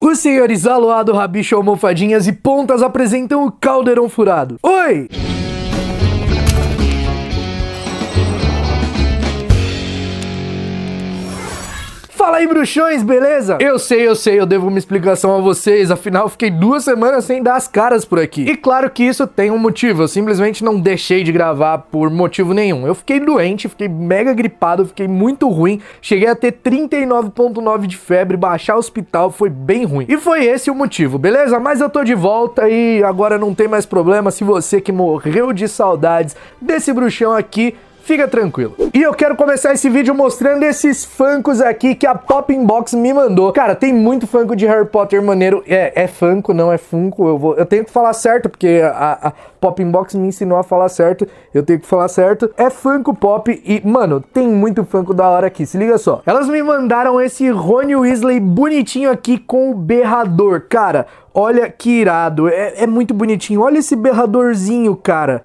Os senhores Aloado, Rabicho, Almofadinhas e Pontas apresentam o Caldeirão Furado. Oi! Fala aí, bruxões, beleza? Eu sei, eu devo uma explicação a vocês, afinal fiquei 2 semanas sem dar as caras por aqui. E claro que isso tem um motivo, eu simplesmente não deixei de gravar por motivo nenhum. Eu fiquei doente, fiquei mega gripado, fiquei muito ruim, cheguei a ter 39,9 de febre, baixar o hospital, foi bem ruim. E foi esse o motivo, beleza? Mas eu tô de volta e agora não tem mais problema. Se você que morreu de saudades desse bruxão aqui, fica tranquilo. E eu quero começar esse vídeo mostrando esses funkos aqui que a Popping Box me mandou. Cara, tem muito funko de Harry Potter maneiro. É funko, não é funko. Eu tenho que falar certo, porque a Popping Box me ensinou a falar certo. Eu tenho que falar certo. É Funko Pop e, mano, tem muito funko da hora aqui. Se liga só. Elas me mandaram esse Rony Weasley bonitinho aqui com o berrador. Cara, olha que irado. É muito bonitinho. Olha esse berradorzinho, cara.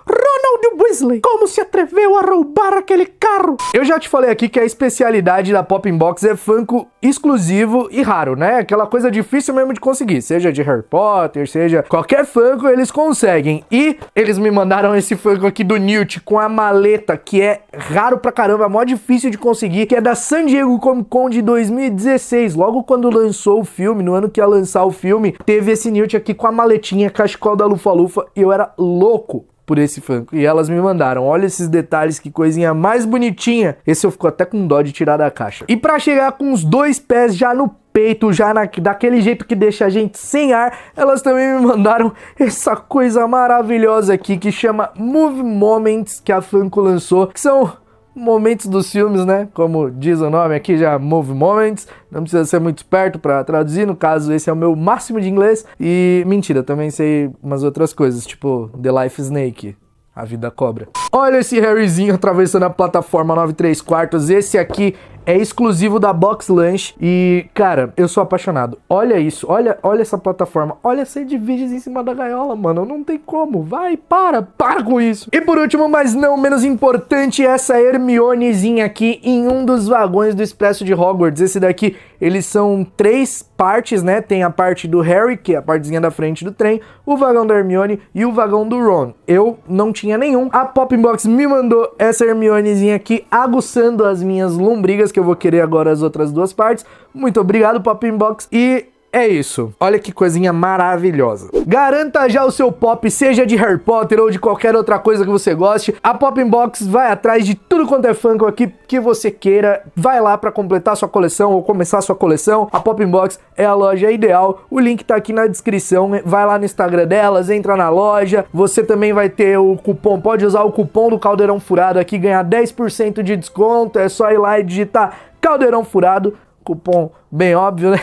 Weasley, como se atreveu a roubar aquele carro? Eu já te falei aqui que a especialidade da Popping Box é funko exclusivo e raro, né? Aquela coisa difícil mesmo de conseguir, seja de Harry Potter, seja qualquer funko, eles conseguem. E eles me mandaram esse funko aqui do Newt com a maleta, que é raro pra caramba, mó difícil de conseguir, que é da San Diego Comic Con de 2016. Logo quando lançou o filme, no ano que ia lançar o filme, teve esse Newt aqui com a maletinha, cachecol da Lufa-Lufa, e eu era louco por esse funko. E elas me mandaram. Olha esses detalhes, que coisinha mais bonitinha. Esse eu fico até com dó de tirar da caixa. E pra chegar com os 2 pés já no peito, já daquele jeito que deixa a gente sem ar, elas também me mandaram essa coisa maravilhosa aqui que chama Movie Moments, que a Funko lançou, que são momentos dos filmes, né? Como diz o nome aqui, já Movie Moments. Não precisa ser muito esperto pra traduzir, no caso esse é o meu máximo de inglês. E mentira, também sei umas outras coisas, tipo The Life Snake, a vida cobra. Olha esse Harryzinho atravessando a plataforma 9/3/4. Esse aqui é exclusivo da Box Lunch e, cara, eu sou apaixonado. Olha isso, olha essa plataforma. Olha essa de vídeos em cima da gaiola, mano. Não tem como. Vai, para com isso. E por último, mas não menos importante, essa Hermionezinha aqui em um dos vagões do Expresso de Hogwarts. Esse daqui, eles são 3 partes, né? Tem a parte do Harry, que é a partezinha da frente do trem, o vagão da Hermione e o vagão do Ron. Eu não tinha nenhum. A Popping Box me mandou essa Hermionezinha aqui, aguçando as minhas lombrigas, que eu vou querer agora as outras 2 partes. Muito obrigado, Popping Box. E é isso. Olha que coisinha maravilhosa. Garanta já o seu pop, seja de Harry Potter ou de qualquer outra coisa que você goste. A Popping Box vai atrás de tudo quanto é funko aqui que você queira. Vai lá para completar sua coleção ou começar sua coleção. A Popping Box é a loja ideal. O link tá aqui na descrição. Vai lá no Instagram delas, entra na loja. Você também vai ter o cupom, pode usar o cupom do Caldeirão Furado aqui, ganhar 10% de desconto. É só ir lá e digitar Caldeirão Furado. Cupom bem óbvio, né?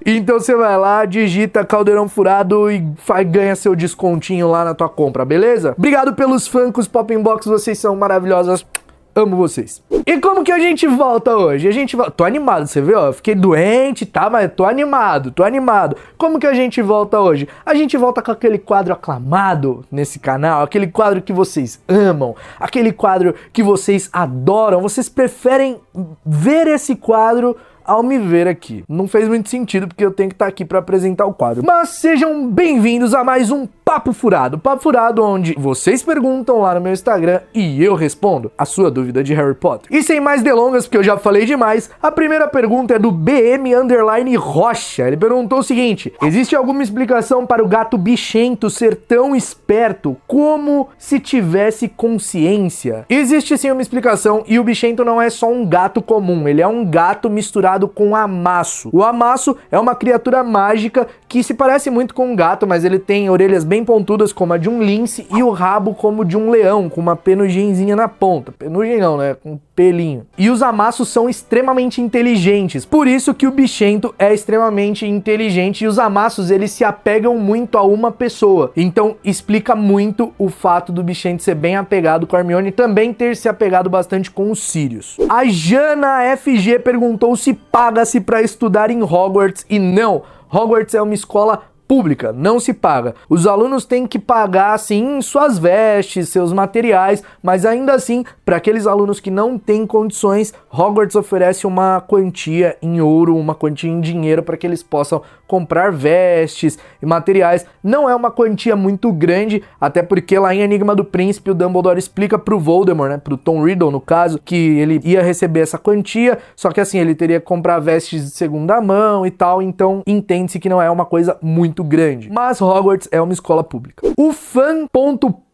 Então você vai lá, digita Caldeirão Furado e ganha seu descontinho lá na tua compra, beleza? Obrigado pelos funkos, Popping Box, vocês são maravilhosas. Amo vocês. E como que a gente volta hoje? Tô animado, você viu? Eu fiquei doente, tá? Mas tô animado. Como que a gente volta hoje? A gente volta com aquele quadro aclamado nesse canal, aquele quadro que vocês amam, aquele quadro que vocês adoram. Vocês preferem ver esse quadro ao me ver aqui. Não fez muito sentido, porque eu tenho que estar aqui para apresentar o quadro. Mas sejam bem-vindos a mais um Papo Furado. Papo Furado onde vocês perguntam lá no meu Instagram e eu respondo a sua dúvida de Harry Potter. E sem mais delongas, porque eu já falei demais, a primeira pergunta é do BM_Rocha. Ele perguntou o seguinte: existe alguma explicação para o gato bichento ser tão esperto como se tivesse consciência? Existe sim uma explicação, e o bichento não é só um gato comum, ele é um gato misturado com amasso. O amasso é uma criatura mágica que se parece muito com um gato, mas ele tem orelhas bem pontudas como a de um lince e o rabo como de um leão, com uma penugenzinha na ponta. Penugem não, né? Com pelinho. E os amassos são extremamente inteligentes, por isso que o bichento é extremamente inteligente, e os amassos, eles se apegam muito a uma pessoa. Então explica muito o fato do bichento ser bem apegado com a Hermione e também ter se apegado bastante com os Sirius. A Jana FG perguntou se paga-se para estudar em Hogwarts, e não. Hogwarts é uma escola pública, não se paga. Os alunos têm que pagar, sim, suas vestes, seus materiais, mas ainda assim, para aqueles alunos que não têm condições, Hogwarts oferece uma quantia em ouro, uma quantia em dinheiro para que eles possam comprar vestes e materiais. Não é uma quantia muito grande, até porque lá em Enigma do Príncipe o Dumbledore explica pro Voldemort, né, pro Tom Riddle no caso, que ele ia receber essa quantia, só que assim, ele teria que comprar vestes de segunda mão e tal, então entende-se que não é uma coisa muito grande. Mas Hogwarts é uma escola pública. O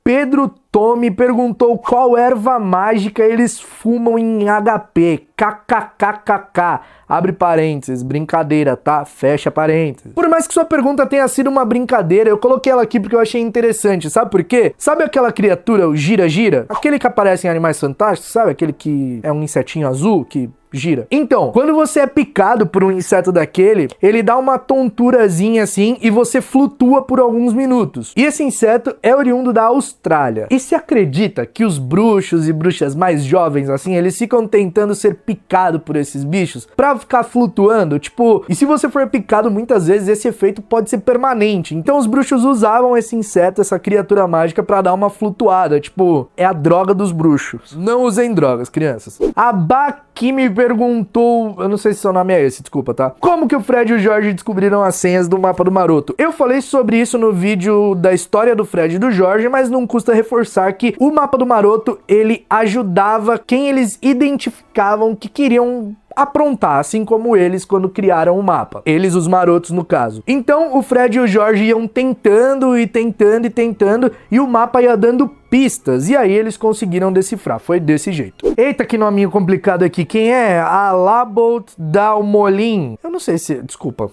Pedro Tome perguntou qual erva mágica eles fumam em HP. KKKKK. Abre parênteses, brincadeira, tá? Fecha parênteses. Por mais que sua pergunta tenha sido uma brincadeira, eu coloquei ela aqui porque eu achei interessante. Sabe por quê? Sabe aquela criatura, o gira-gira? Aquele que aparece em Animais Fantásticos, sabe? Aquele que é um insetinho azul que gira. Então, quando você é picado por um inseto daquele, ele dá uma tonturazinha assim e você flutua por alguns minutos. E esse inseto é oriundo da Austrália. E se acredita que os bruxos e bruxas mais jovens, assim, eles ficam tentando ser picados por esses bichos pra ficar flutuando? Tipo, e se você for picado muitas vezes, esse efeito pode ser permanente. Então os bruxos usavam esse inseto, essa criatura mágica, pra dar uma flutuada. Tipo, é a droga dos bruxos. Não usem drogas, crianças. A Baki me perguntou, eu não sei se seu nome é esse, desculpa, tá? Como que o Fred e o Jorge descobriram as senhas do mapa do Maroto? Eu falei sobre isso no vídeo da história do Fred e do Jorge, mas não custa reforçar que o mapa do Maroto, ele ajudava quem eles identificavam que queriam aprontar, assim como eles quando criaram o mapa. Eles, os marotos, no caso. Então, o Fred e o Jorge iam tentando e tentando e tentando, e o mapa ia dando pistas, e aí eles conseguiram decifrar. Foi desse jeito. Eita, que nominho complicado aqui. Quem é? Alabolt Dalmolin. Eu não sei se... Desculpa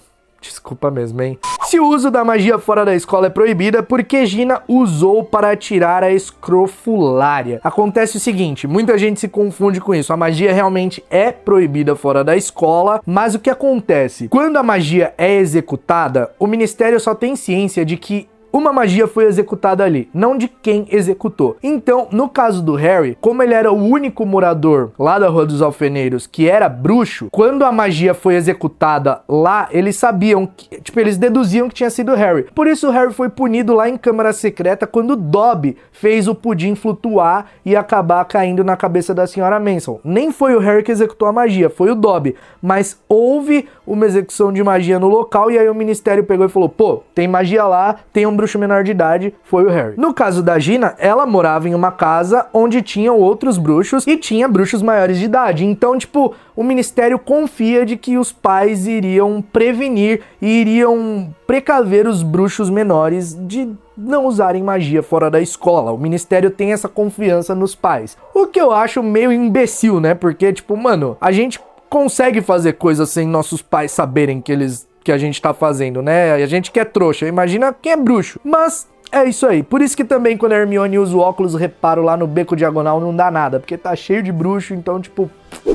mesmo, hein? Se o uso da magia fora da escola é proibida, por que Gina usou para tirar a escrofulária? Acontece o seguinte, muita gente se confunde com isso. A magia realmente é proibida fora da escola, mas o que acontece? Quando a magia é executada, o Ministério só tem ciência de que uma magia foi executada ali, não de quem executou. Então, no caso do Harry, como ele era o único morador lá da Rua dos Alfeneiros que era bruxo, quando a magia foi executada lá, eles sabiam, tipo, eles deduziam que tinha sido o Harry. Por isso o Harry foi punido lá em Câmara Secreta quando Dobby fez o pudim flutuar e acabar caindo na cabeça da senhora Manson. Nem foi o Harry que executou a magia, foi o Dobby. Mas houve uma execução de magia no local e aí o Ministério pegou e falou, pô, tem magia lá, tem um bruxo menor de idade, foi o Harry. No caso da Gina, ela morava em uma casa onde tinham outros bruxos e tinha bruxos maiores de idade. Então, tipo, o Ministério confia de que os pais iriam prevenir e iriam precaver os bruxos menores de não usarem magia fora da escola. O Ministério tem essa confiança nos pais. O que eu acho meio imbecil, né? Porque, tipo, mano, a gente consegue fazer coisas sem nossos pais saberem que a gente tá fazendo, né? A gente que é trouxa, imagina quem é bruxo. Mas é isso aí. Por isso que também quando a Hermione usa o óculos reparo lá no beco diagonal não dá nada, porque tá cheio de bruxo, então tipo...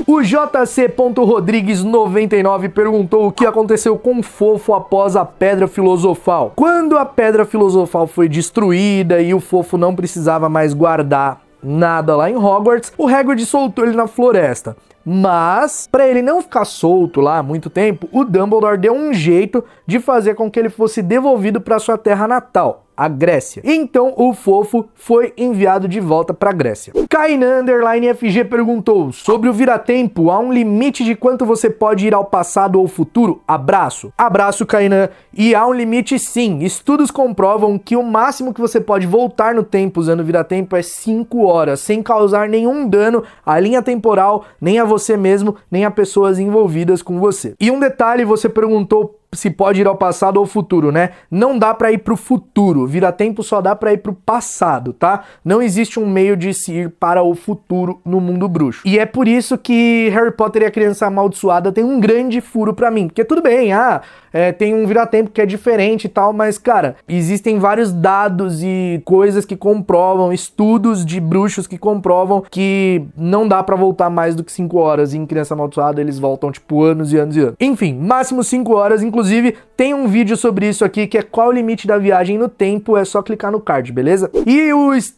O JC.Rodrigues99 perguntou o que aconteceu com o Fofo após a Pedra Filosofal. Quando a Pedra Filosofal foi destruída e o Fofo não precisava mais guardar nada lá em Hogwarts, o Hagrid soltou ele na floresta. Mas, para ele não ficar solto lá há muito tempo, o Dumbledore deu um jeito de fazer com que ele fosse devolvido para sua terra natal, a Grécia. Então o Fofo foi enviado de volta para a Grécia. Kainan_FG perguntou, sobre o vira-tempo, há um limite de quanto você pode ir ao passado ou futuro? Abraço. Abraço, Kainan. E há um limite sim. Estudos comprovam que o máximo que você pode voltar no tempo usando o vira-tempo é 5 horas, sem causar nenhum dano à linha temporal, nem a você mesmo, nem a pessoas envolvidas com você. E um detalhe, você perguntou se pode ir ao passado ou futuro, né? Não dá pra ir pro futuro, vira-tempo só dá pra ir pro passado, tá? Não existe um meio de se ir para o futuro no mundo bruxo. E é por isso que Harry Potter e a Criança Amaldiçoada tem um grande furo pra mim, porque tudo bem, tem um vira-tempo que é diferente e tal, mas, cara, existem vários dados e coisas que comprovam, estudos de bruxos que comprovam que não dá pra voltar mais do que 5 horas, e em Criança Amaldiçoada eles voltam, tipo, anos e anos e anos. Enfim, máximo 5 horas, inclusive, tem um vídeo sobre isso aqui, que é qual o limite da viagem no tempo, é só clicar no card, beleza? E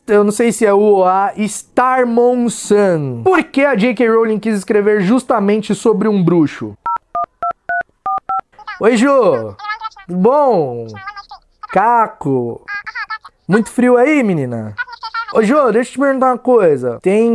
eu não sei se é a Starmonsun. Por que a J.K. Rowling quis escrever justamente sobre um bruxo? Oi, Jô! Bom, Caco. Muito frio aí, menina? Ô, Jô, deixa eu te perguntar uma coisa. Tem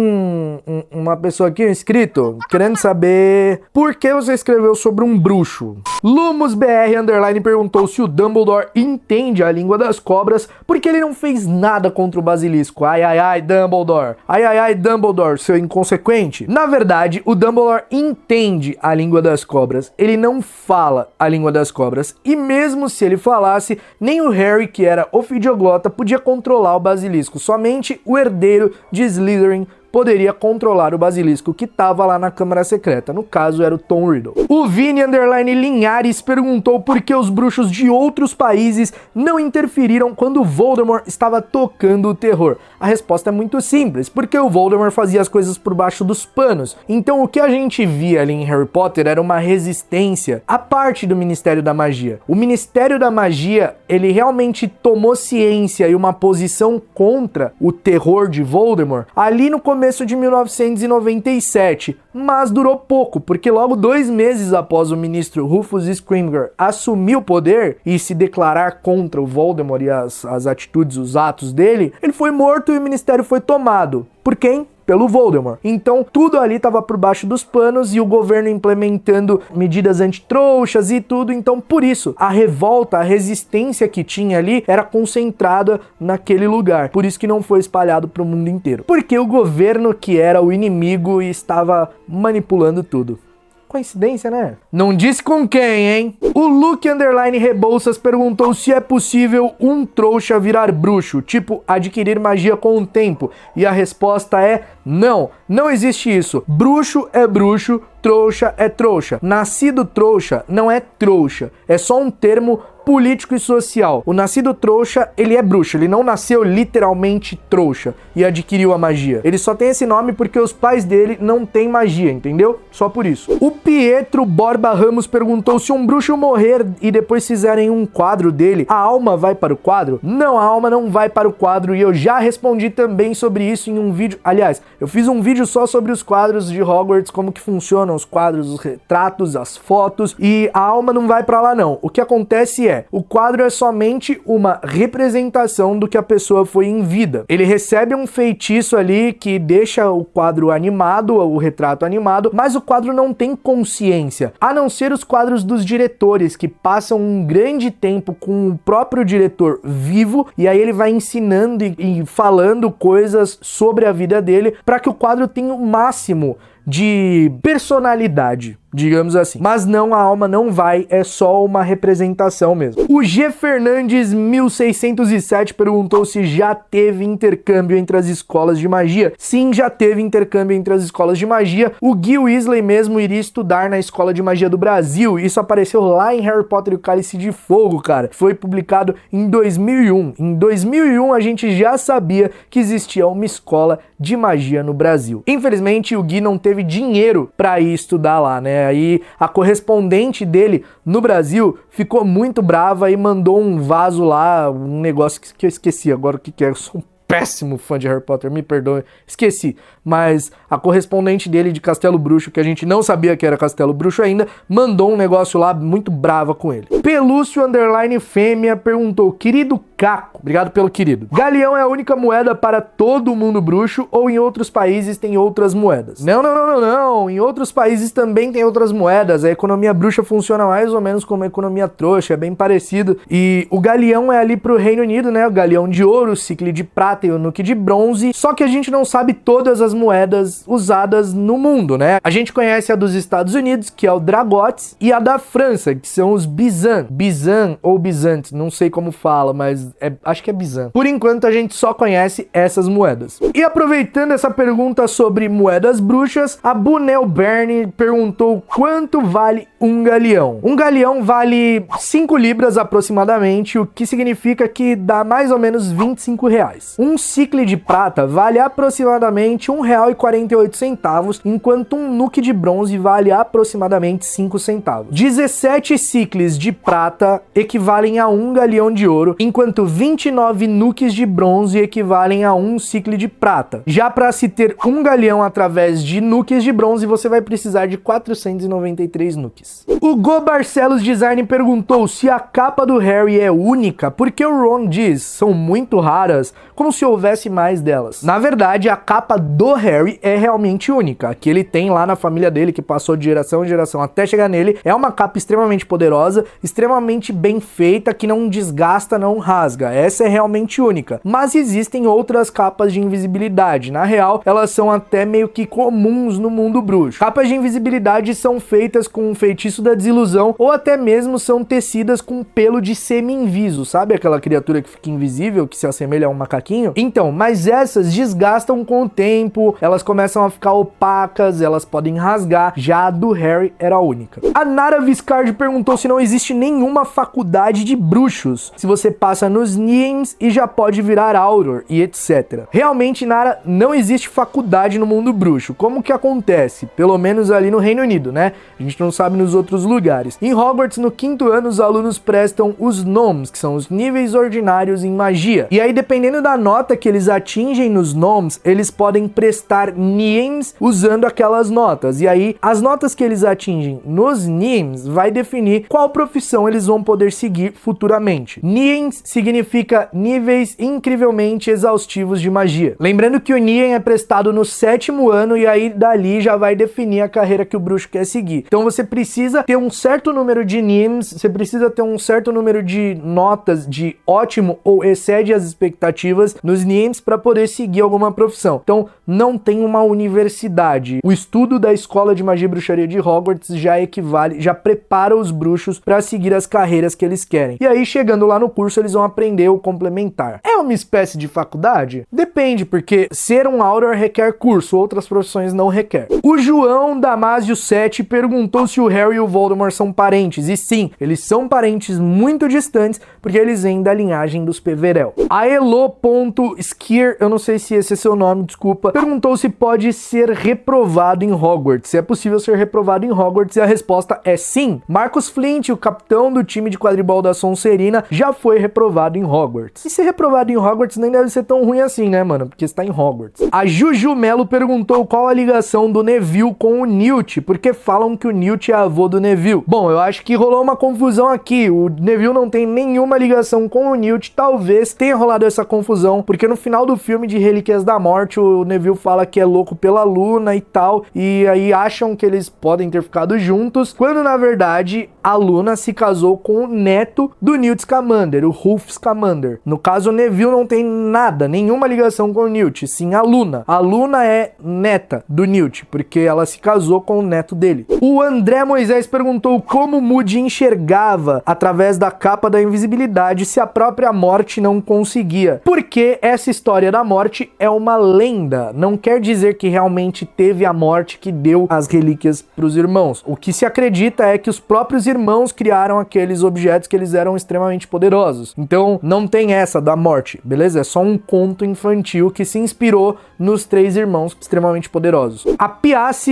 uma pessoa aqui, um inscrito, querendo saber por que você escreveu sobre um bruxo. LumusBR Underline perguntou se o Dumbledore entende a língua das cobras porque ele não fez nada contra o basilisco. Ai, ai, ai, Dumbledore. Ai, ai, ai, Dumbledore, seu inconsequente. Na verdade, o Dumbledore entende a língua das cobras. Ele não fala a língua das cobras. E mesmo se ele falasse, nem o Harry, que era ofidioglota, podia controlar o basilisco. Somente o herdeiro de Slytherin poderia controlar o basilisco que estava lá na Câmara Secreta. No caso, era o Tom Riddle. O Vini Underline Linhares perguntou por que os bruxos de outros países não interferiram quando Voldemort estava tocando o terror. A resposta é muito simples, porque o Voldemort fazia as coisas por baixo dos panos. Então o que a gente via ali em Harry Potter era uma resistência à parte do Ministério da Magia. O Ministério da Magia, ele realmente tomou ciência e uma posição contra o terror de Voldemort ali no começo de 1997, mas durou pouco, porque logo 2 meses após o ministro Rufus Scrimgeour assumir o poder e se declarar contra o Voldemort e as atitudes, os atos dele, ele foi morto e o ministério foi tomado. Por quem? Pelo Voldemort. Então tudo ali estava por baixo dos panos e o governo implementando medidas antitrouxas e tudo. Então por isso a revolta, a resistência que tinha ali era concentrada naquele lugar. Por isso que não foi espalhado para o mundo inteiro. Porque o governo que era o inimigo estava manipulando tudo. Coincidência, né? Não disse com quem, hein? O Luke Underline Rebouças perguntou se é possível um trouxa virar bruxo, tipo adquirir magia com o tempo. E a resposta é não, não existe isso. Bruxo é bruxo, trouxa é trouxa. Nascido trouxa não é trouxa, é só um termo político e social. O nascido trouxa, ele é bruxo, ele não nasceu literalmente trouxa e adquiriu a magia. Ele só tem esse nome porque os pais dele não têm magia, entendeu? Só por isso. O Pietro Borba Ramos perguntou se um bruxo morrer e depois fizerem um quadro dele, a alma vai para o quadro? Não, a alma não vai para o quadro e eu já respondi também sobre isso em um vídeo. Aliás, eu fiz um vídeo só sobre os quadros de Hogwarts, como que funcionam os quadros, os retratos, as fotos, e a alma não vai para lá não. O que acontece é, o quadro é somente uma representação do que a pessoa foi em vida. Ele recebe um feitiço ali que deixa o quadro animado, o retrato animado, mas o quadro não tem consciência, a não ser os quadros dos diretores, que passam um grande tempo com o próprio diretor vivo, e aí ele vai ensinando e falando coisas sobre a vida dele, para que o quadro tenha o máximo de personalidade, digamos assim. Mas não, a alma não vai, é só uma representação mesmo. O G Fernandes 1607 perguntou se já teve intercâmbio entre as escolas de magia. Sim, já teve intercâmbio entre as escolas de magia. O Gui Weasley mesmo iria estudar na Escola de Magia do Brasil. Isso apareceu lá em Harry Potter e o Cálice de Fogo, cara. Foi publicado em 2001. Em 2001 a gente já sabia que existia uma escola de magia no Brasil. Infelizmente o Gui não teve dinheiro para ir estudar lá, né? Aí a correspondente dele no Brasil ficou muito brava e mandou um vaso lá, um negócio que eu esqueci agora o que é. Eu sou um péssimo fã de Harry Potter, me perdoe, esqueci. Mas a correspondente dele de Castelo Bruxo, que a gente não sabia que era Castelo Bruxo ainda, mandou um negócio lá muito brava com ele. Pelúcio Underline Fêmea perguntou, querido Caco, obrigado pelo querido, Galeão é a única moeda para todo mundo bruxo ou em outros países tem outras moedas? Não, não, não, não, não, em outros países também tem outras moedas, a economia bruxa funciona mais ou menos como a economia trouxa, é bem parecido, e o Galeão é ali pro Reino Unido, né, o Galeão de Ouro, o Cicle de Prata e o Nuke de Bronze, só que a gente não sabe todas as moedas usadas no mundo, né? A gente conhece a dos Estados Unidos, que é o Dragotes, e a da França, que são os Bizan. Bizan ou Bizante, não sei como fala, mas acho que é Bizan. Por enquanto a gente só conhece essas moedas. E aproveitando essa pergunta sobre moedas bruxas, a Bunel Bernie perguntou quanto vale um galeão. Um galeão vale 5 libras aproximadamente, o que significa que dá mais ou menos 25 reais. Um cicle de prata vale aproximadamente R$1,48, enquanto um nuke de bronze vale aproximadamente 5 centavos. 17 cicles de prata equivalem a 1 galeão de ouro, enquanto enquanto 29 nuques de bronze equivalem a 1 sicle de prata. Já para se ter 1 galeão através de nuques de bronze, você vai precisar de 493 nuques. O Go Barcelos Design perguntou se a capa do Harry é única, porque o Ron diz, são muito raras, como se houvesse mais delas. Na verdade, a capa do Harry é realmente única. A que ele tem lá na família dele, que passou de geração em geração até chegar nele, é uma capa extremamente poderosa, extremamente bem feita, que não desgasta, não rasga. Essa é realmente única. Mas existem outras capas de invisibilidade. Na real, elas são até meio que comuns no mundo bruxo. Capas de invisibilidade são feitas com um feitiço da desilusão, ou até mesmo são tecidas com pelo de semi-inviso. Sabe aquela criatura que fica invisível, que se assemelha a um macaquinho? Então, mas essas desgastam com o tempo, elas começam a ficar opacas, elas podem rasgar. Já a do Harry era a única. A Nara Viscardi perguntou se não existe nenhuma faculdade de bruxos, se você passa nos NIEMs e já pode virar Auror e etc. Realmente, Nara, não existe faculdade no mundo bruxo. Como que acontece? Pelo menos ali no Reino Unido, né? A gente não sabe nos outros lugares. Em Hogwarts, no 5º ano, os alunos prestam os Nomes, que são os níveis ordinários em magia. E aí, dependendo da nota que eles atingem nos Nomes, eles podem prestar NIEMs usando aquelas notas. E aí, as notas que eles atingem nos NIEMs vai definir qual profissão eles vão poder seguir futuramente. NIEMs significa níveis incrivelmente exaustivos de magia. Lembrando que o NIEM é prestado no 7º ano e aí dali já vai definir a carreira que o bruxo quer seguir. Então você precisa ter um certo número de NIEMs, você precisa ter um certo número de notas de ótimo ou excede as expectativas nos NIEMs para poder seguir alguma profissão. Então não tem uma universidade. O estudo da Escola de Magia e Bruxaria de Hogwarts já equivale, já prepara os bruxos para seguir as carreiras que eles querem. E aí, chegando lá no curso, eles vão aprender o complementar. É uma espécie de faculdade? Depende, porque ser um Auror requer curso, outras profissões não requer. O João Damásio 7 perguntou se o Harry e o Voldemort são parentes. E sim, eles são parentes muito distantes, porque eles vêm da linhagem dos Peverell. A Elo.Skier, eu não sei se esse é seu nome, desculpa, perguntou se pode ser reprovado em Hogwarts. Se é possível ser reprovado em Hogwarts, e a resposta é sim. Marcus Flint, o capitão do time de quadribol da Sonserina, já foi reprovado em Hogwarts. E ser reprovado em Hogwarts nem deve ser tão ruim assim, né, mano? Porque está em Hogwarts. A Juju Melo perguntou qual a ligação do Neville com o Newt, porque falam que o Newt é avô do Neville. Bom, eu acho que rolou uma confusão aqui. O Neville não tem nenhuma ligação com o Newt. Talvez tenha rolado essa confusão, porque no final do filme de Relíquias da Morte, o Neville fala que é louco pela Luna e tal, e aí acham que eles podem ter ficado juntos, quando na verdade a Luna se casou com o neto do Newt Scamander, o Rufus Scamander. No caso, o Neville não tem nada, nenhuma ligação com o Newt, sim a Luna. A Luna é neta do Newt, porque ela se casou com o neto dele. O André Moisés perguntou como Moody enxergava através da capa da invisibilidade se a própria morte não conseguia. Porque essa história da morte é uma lenda, não quer dizer que realmente teve a morte que deu as relíquias para os irmãos. O que se acredita é que os próprios irmãos criaram aqueles objetos que eles eram extremamente poderosos. Então não tem essa da morte, beleza? É só um conto infantil que se inspirou nos 3 irmãos extremamente poderosos. A Piace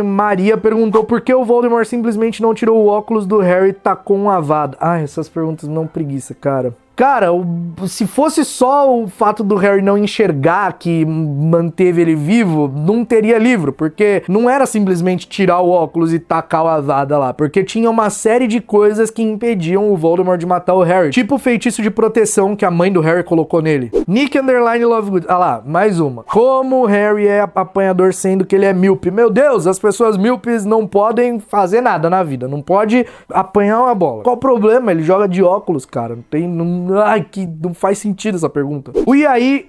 Maria perguntou por que o Voldemort simplesmente não tirou o óculos do Harry e tacou um avado. Ai, essas perguntas me dão preguiça, cara. Cara, se fosse só o fato do Harry não enxergar que manteve ele vivo, não teria livro, porque não era simplesmente tirar o óculos e tacar o avada lá, porque tinha uma série de coisas que impediam o Voldemort de matar o Harry, tipo o feitiço de proteção que a mãe do Harry colocou nele. Nick Lovegood, ah lá, mais uma. Como o Harry é apanhador sendo que ele é míope? Meu Deus, as pessoas míopes não podem fazer nada na vida, não pode apanhar uma bola. Qual o problema? Ele joga de óculos, cara, não tem... Ai, que não faz sentido essa pergunta. O Iaí,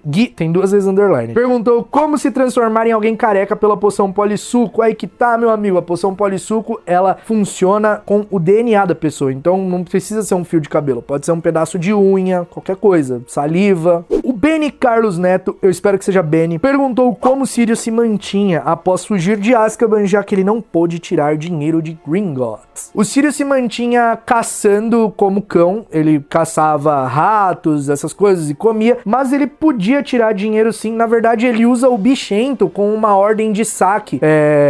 Gui, tem 2 vezes underline, perguntou como se transformar em alguém careca pela poção polissuco. Aí que tá, meu amigo, a poção polissuco, ela funciona com o DNA da pessoa, então não precisa ser um fio de cabelo, pode ser um pedaço de unha, qualquer coisa, saliva. O Benny Carlos Neto, eu espero que seja Benny, perguntou como Sirius se mantinha após fugir de Azkaban, já que ele não pôde tirar dinheiro de Gringotts. O Sirius se mantinha caçando como cão, ele caçava ratos, essas coisas, e comia, mas ele podia tirar dinheiro sim. Na verdade, ele usa o Bichento com uma ordem de saque.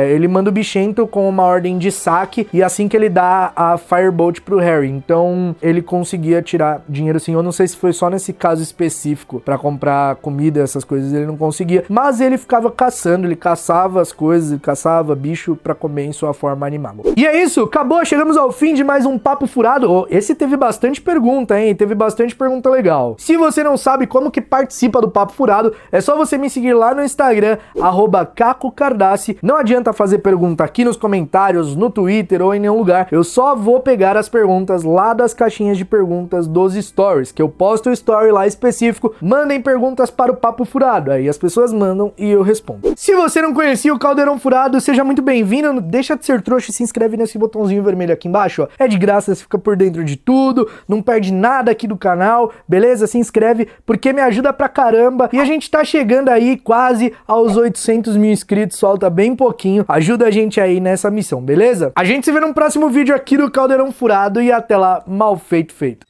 Ele manda o Bichento com uma ordem de saque, e assim que ele dá a Firebolt pro Harry. Então, ele conseguia tirar dinheiro sim. Eu não sei se foi só nesse caso específico, pra comprar comida, essas coisas, ele não conseguia. Mas ele ficava caçando, ele caçava as coisas, ele caçava bicho pra comer em sua forma animal. E é isso, acabou, chegamos ao fim de mais um Papo Furado. Esse teve bastante pergunta, hein? Teve bastante pergunta legal. Se você não sabe como que participa do Papo Furado, é só você me seguir lá no Instagram, @CacoCardassi. Não adianta fazer pergunta aqui nos comentários, no Twitter ou em nenhum lugar. Eu só vou pegar as perguntas lá das caixinhas de perguntas dos stories, que eu posto o story lá específico. Mandem perguntas para o Papo Furado. Aí as pessoas mandam e eu respondo. Se você não conhecia o Caldeirão Furado, seja muito bem-vindo. Deixa de ser trouxa e se inscreve nesse botãozinho vermelho aqui embaixo, ó. É de graça, você fica por dentro de tudo, não perde nada aqui do canal, beleza? Se inscreve porque me ajuda pra caramba. E a gente tá chegando aí quase aos 800 mil inscritos, falta bem pouquinho. Ajuda a gente aí nessa missão, beleza? A gente se vê num próximo vídeo aqui do Caldeirão Furado e até lá, mal feito, feito.